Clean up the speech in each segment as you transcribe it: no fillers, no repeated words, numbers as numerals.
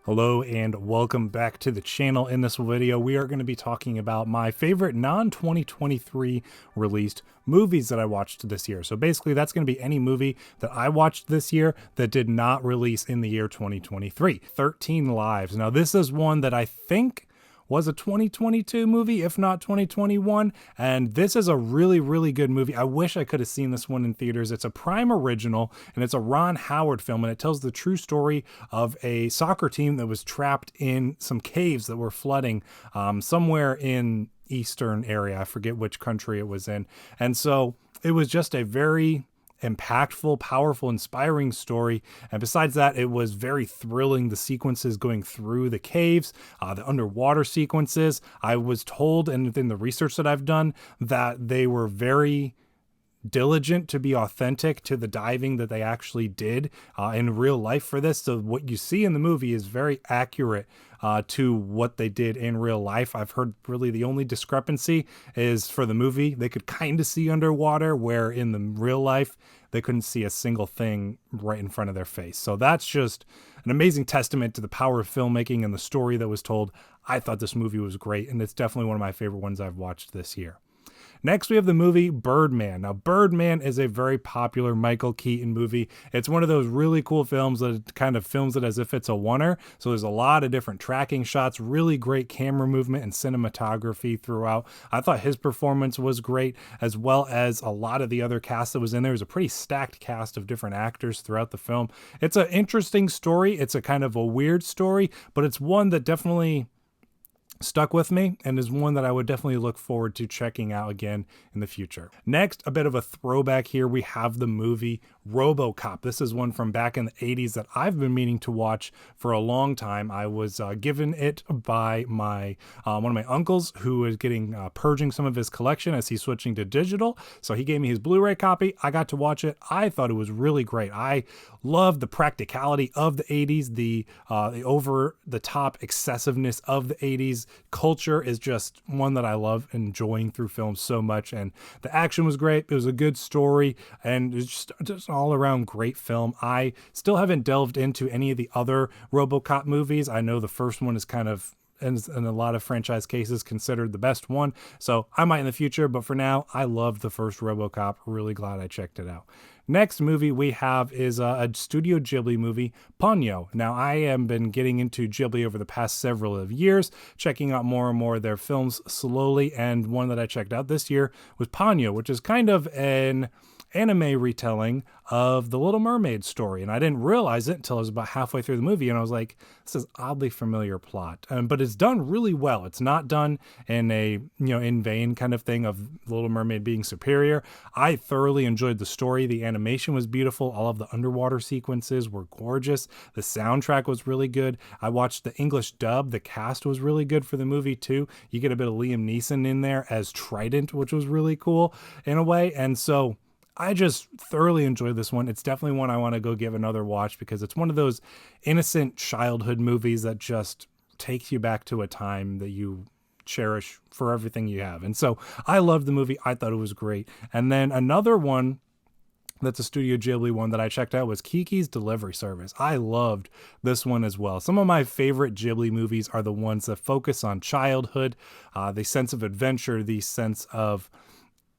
Hello and welcome back to the channel. In this video, we are going to be talking about my favorite non-2023 released movies that I watched this year. So basically, that's going to be any movie that I watched this year that did not release in the year 2023. 13 Lives. Now, this is one that I think was a 2022 movie, if not 2021. And this is a really, really good movie. I wish I could have seen this one in theaters. It's a Prime original, and it's a Ron Howard film, and it tells the true story of a soccer team that was trapped in some caves that were flooding somewhere in Eastern area. I forget which country it was in. And so it was just a very impactful, powerful, inspiring story. And besides that, it was very thrilling. The sequences going through the caves, the underwater sequences. I was told, and within the research that I've done, that they were very diligent to be authentic to the diving that they actually did in real life for this. So what you see in the movie is very accurate to what they did in real life. I've heard really the only discrepancy is for the movie. They could kind of see underwater, where in the real life, they couldn't see a single thing right in front of their face. So that's just an amazing testament to the power of filmmaking and the story that was told. I thought this movie was great, and it's definitely one of my favorite ones I've watched this year. Next, we have the movie Birdman. Now, Birdman is a very popular Michael Keaton movie. It's one of those really cool films that kind of films it as if it's a oneer. So there's a lot of different tracking shots, really great camera movement and cinematography throughout. I thought his performance was great, as well as a lot of the other cast that was in there. It was a pretty stacked cast of different actors throughout the film. It's an interesting story. It's a kind of a weird story, but it's one that definitely stuck with me and is one that I would definitely look forward to checking out again in the future. Next, a bit of a throwback here. We have the movie RoboCop. This is one from back in the 80s that I've been meaning to watch for a long time. I was given it by my one of my uncles, who is getting purging some of his collection as he's switching to digital. So he gave me his Blu-ray copy. I got to watch it. I thought it was really great. I loved the practicality of the 80s, the over-the-top excessiveness of the 80s. Culture is just one that I love enjoying through films so much, and the action was great. It was a good story, and it's just all around great film. I still haven't delved into any of the other RoboCop movies. I know the first one is kind of, in a lot of franchise cases, considered the best one, so I might in the future, but for now, I loved the first RoboCop. Really glad I checked it out. Next movie we have is a Studio Ghibli movie, Pono. Now, I have been getting into Ghibli over the past several of years, checking out more and more of their films slowly, and one that I checked out this year was Pono, which is kind of an anime retelling of the Little Mermaid story. And I didn't realize it until I was about halfway through the movie, and I was like, this is oddly familiar plot. But it's done really well. It's not done in a, in vain kind of thing of Little Mermaid being superior. I thoroughly enjoyed the story. The animation was beautiful. All of the underwater sequences were gorgeous. The soundtrack was really good. I watched the English dub. The cast was really good for the movie too. You get a bit of Liam Neeson in there as Trident, which was really cool in a way. And so I just thoroughly enjoyed this one. It's definitely one I want to go give another watch, because it's one of those innocent childhood movies that just takes you back to a time that you cherish for everything you have. And so I loved the movie. I thought it was great. And then another one that's a Studio Ghibli one that I checked out was Kikis Delivery Service. I loved this one as well. Some of my favorite Ghibli movies are the ones that focus on childhood, the sense of adventure, the sense of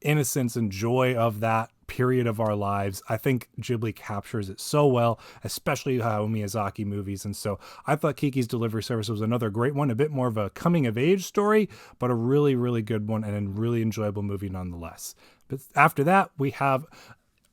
innocence and joy of that period of our lives. I think Ghibli captures it so well, especially Hayao Miyazaki movies. And so I thought Kiki's Delivery Service was another great one, a bit more of a coming of age story, but a really, really good one and a really enjoyable movie nonetheless. But after that, we have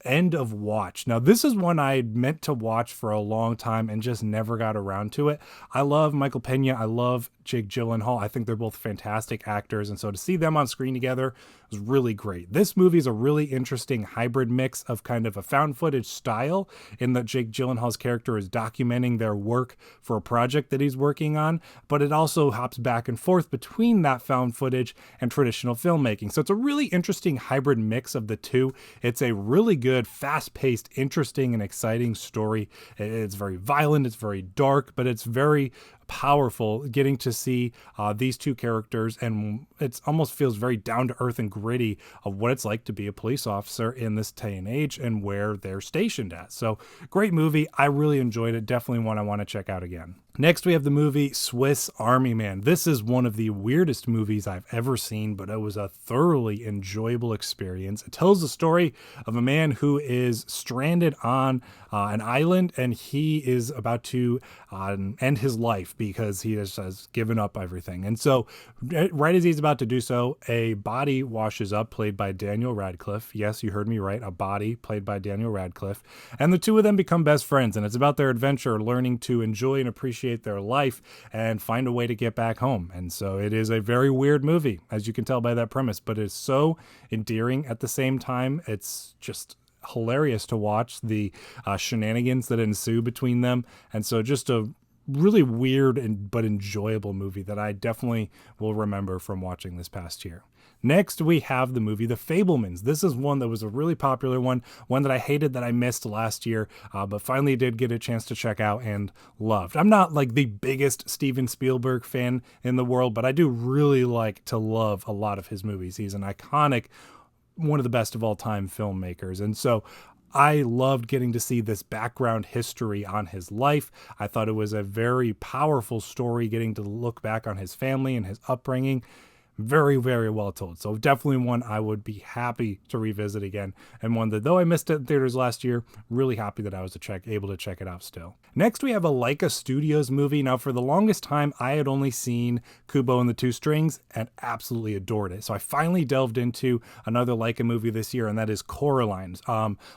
End of Watch. Now, this is one I meant to watch for a long time and just never got around to it. I love Michael Pena. I love Jake Gyllenhaal. I think they're both fantastic actors, and so to see them on screen together was really great. This movie is a really interesting hybrid mix of kind of a found footage style, in that Jake Gyllenhaal's character is documenting their work for a project that he's working on, but it also hops back and forth between that found footage and traditional filmmaking. So it's a really interesting hybrid mix of the two. It's a really good, fast-paced, interesting, and exciting story. It's very violent, it's very dark, but it's very powerful getting to see these two characters, and it almost feels very down to earth and gritty of what it's like to be a police officer in this day and age and where they're stationed at. So great movie. I really enjoyed it. Definitely one I want to check out again. Next, we have the movie Swiss Army Man. This is one of the weirdest movies I've ever seen, but it was a thoroughly enjoyable experience. It tells the story of a man who is stranded on an island, and he is about to end his life because he has given up everything. And so, right as he's about to do so, a body washes up, played by Daniel Radcliffe. Yes, you heard me right, a body played by Daniel Radcliffe. And the two of them become best friends, and it's about their adventure, learning to enjoy and appreciate their life and find a way to get back home. And so it is a very weird movie, as you can tell by that premise, but it's so endearing at the same time. It's just hilarious to watch the shenanigans that ensue between them. And so just a really weird but enjoyable movie that I definitely will remember from watching this past year. Next, we have the movie The Fabelmans. This is one that was a really popular one that I hated that I missed last year, but finally did get a chance to check out and loved. I'm not like the biggest Steven Spielberg fan in the world, but I do really like to love a lot of his movies. He's an iconic, one of the best of all time filmmakers. And so I loved getting to see this background history on his life. I thought it was a very powerful story, getting to look back on his family and his upbringing. Very, very well told. So definitely one I would be happy to revisit again, and one that, though I missed it in theaters last year, really happy that I was able to check it out still. Next, we have a Laika Studios movie. Now, for the longest time, I had only seen Kubo and the Two Strings and absolutely adored it. So I finally delved into another Laika movie this year, and that is Coraline.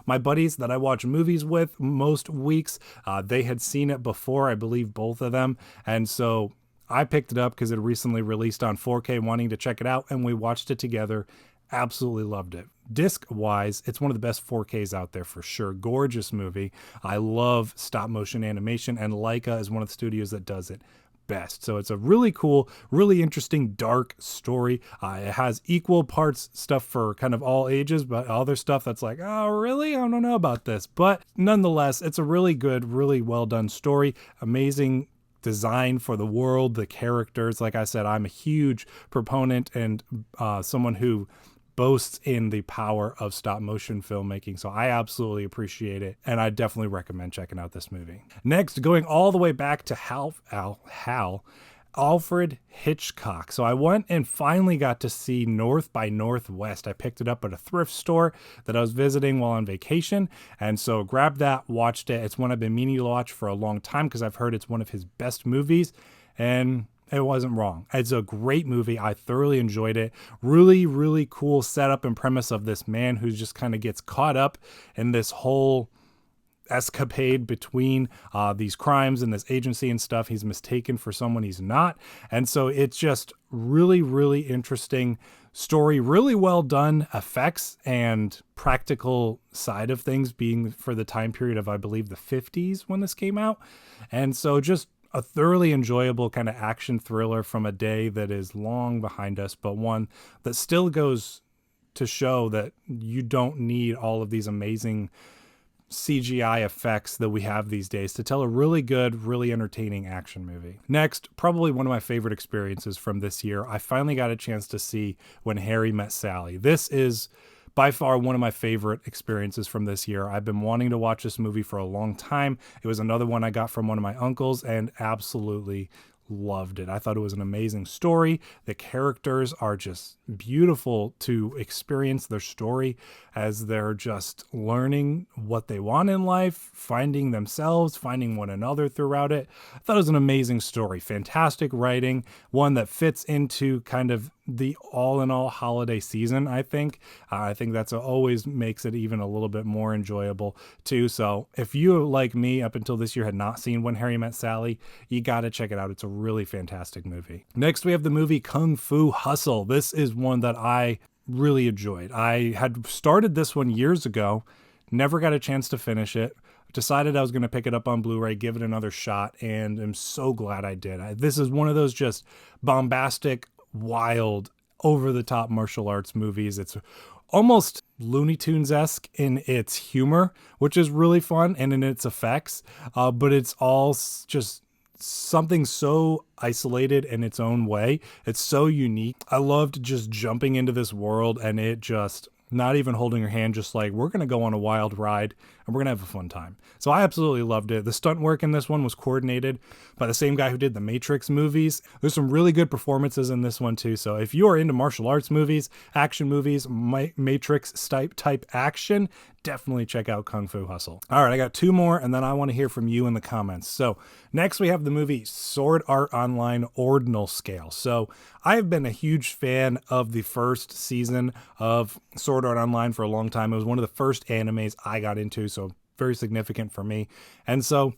My buddies that I watch movies with most weeks, they had seen it before, I believe both of them, and so I picked it up because it recently released on 4K, wanting to check it out, and we watched it together. Absolutely loved it. Disc-wise, it's one of the best 4Ks out there for sure. Gorgeous movie. I love stop-motion animation, and Laika is one of the studios that does it best. So it's a really cool, really interesting, dark story. It has equal parts stuff for kind of all ages, but other stuff that's like, oh, really? I don't know about this. But nonetheless, it's a really good, really well-done story. Amazing design for the world, the characters. Like I said, I'm a huge proponent and someone who boasts in the power of stop motion filmmaking. So I absolutely appreciate it, and I definitely recommend checking out this movie. Next, going all the way back to Alfred Hitchcock. So I went and finally got to see North by Northwest. I picked it up at a thrift store that I was visiting while on vacation, and so grabbed that, watched it. It's one I've been meaning to watch for a long time because I've heard it's one of his best movies, and it wasn't wrong. It's a great movie. I thoroughly enjoyed it. Really, really cool setup and premise of this man who just kind of gets caught up in this whole escapade between these crimes and this agency and stuff. He's mistaken for someone he's not. And so it's just really, really interesting story, really well done effects and practical side of things, being for the time period of, I believe, the 50s when this came out. And so just a thoroughly enjoyable kind of action thriller from a day that is long behind us, but one that still goes to show that you don't need all of these amazing CGI effects that we have these days to tell a really good, really entertaining action movie. Next, probably one of my favorite experiences from this year, I finally got a chance to see When Harry Met Sally. This is by far one of my favorite experiences from this year. I've been wanting to watch this movie for a long time. It was another one I got from one of my uncles and absolutely loved it. I thought it was an amazing story. The characters are just beautiful to experience their story as they're just learning what they want in life, finding themselves, finding one another throughout it. I thought it was an amazing story. Fantastic writing, one that fits into kind of the all-in-all holiday season, I think. I think that's always makes it even a little bit more enjoyable too. So if you, like me, up until this year had not seen When Harry Met Sally, you got to check it out. It's a really fantastic movie. Next, we have the movie Kung Fu Hustle. This is one that I really enjoyed. I had started this one years ago, never got a chance to finish it. Decided I was going to pick it up on Blu-ray, give it another shot, and I'm so glad I did. This is one of those just bombastic, wild, over-the-top martial arts movies. It's almost Looney Tunes-esque in its humor, which is really fun, and in its effects, but it's all just something so isolated in its own way. It's so unique. I loved just jumping into this world, and it just not even holding her hand, just like, we're going to go on a wild ride and we're going to have a fun time. So I absolutely loved it. The stunt work in this one was coordinated by the same guy who did the Matrix movies. There's some really good performances in this one too. So if you are into martial arts movies, action movies, Matrix type action, definitely check out Kung Fu Hustle. All right, I got two more, and then I want to hear from you in the comments. So next we have the movie Sword Art Online Ordinal Scale. So I have been a huge fan of the first season of Sword Art Online for a long time. It was one of the first animes I got into, so very significant for me. And so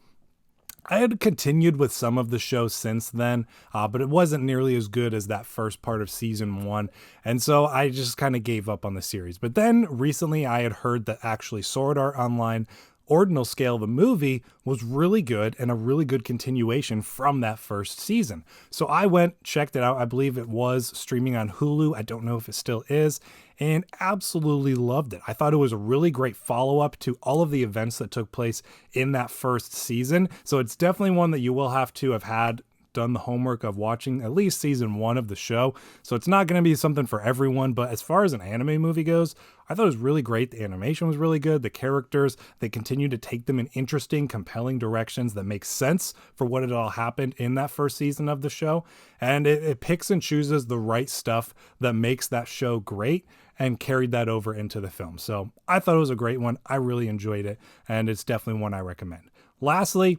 I had continued with some of the show since then, but it wasn't nearly as good as that first part of season 1. And so I just kind of gave up on the series. But then recently I had heard that actually Sword Art Online Ordinal Scale, the movie, was really good and a really good continuation from that first season. So I went, checked it out. I believe it was streaming on Hulu. I don't know if it still is, and absolutely loved it. I thought it was a really great follow-up to all of the events that took place in that first season. So it's definitely one that you will have to have had done the homework of watching at least season 1 of the show. So it's not going to be something for everyone, but as far as an anime movie goes, I thought it was really great. The animation was really good. The characters, they continue to take them in interesting, compelling directions that make sense for what had all happened in that first season of the show. And it picks and chooses the right stuff that makes that show great and carried that over into the film. So I thought it was a great one. I really enjoyed it, and it's definitely one I recommend. Lastly,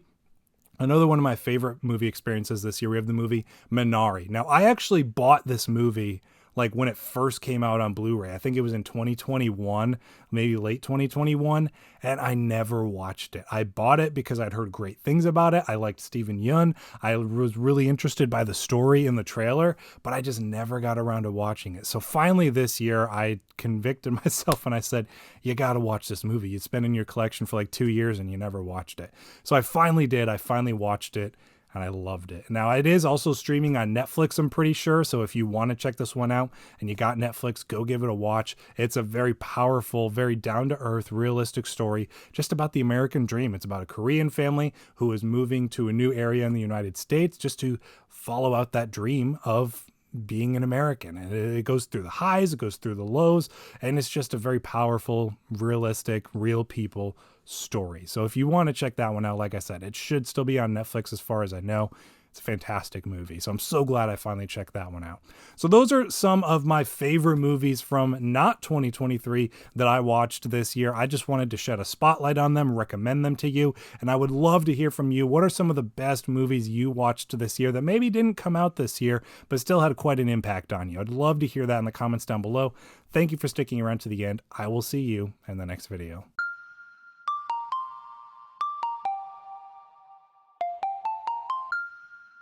another one of my favorite movie experiences this year, we have the movie Manari. Now, I actually bought this movie like when it first came out on Blu-ray. I think it was in 2021, maybe late 2021, and I never watched it. I bought it because I'd heard great things about it. I liked Steven Yeun. I was really interested by the story in the trailer, but I just never got around to watching it. So finally this year, I convicted myself and I said, you got to watch this movie. It's been in your collection for like 2 years and you never watched it. So I finally did. I finally watched it, and I loved it. Now, it is also streaming on Netflix, I'm pretty sure. So if you want to check this one out and you got Netflix, go give it a watch. It's a very powerful, very down-to-earth, realistic story just about the American dream. It's about a Korean family who is moving to a new area in the United States just to follow out that dream of being an American. And it goes through the highs, it goes through the lows, and it's just a very powerful, realistic, real people story. So if you want to check that one out, like I said, it should still be on Netflix as far as I know. It's a fantastic movie. So I'm so glad I finally checked that one out. So those are some of my favorite movies from not 2023 that I watched this year. I just wanted to shed a spotlight on them, recommend them to you, and I would love to hear from you. What are some of the best movies you watched this year that maybe didn't come out this year, but still had quite an impact on you? I'd love to hear that in the comments down below. Thank you for sticking around to the end. I will see you in the next video.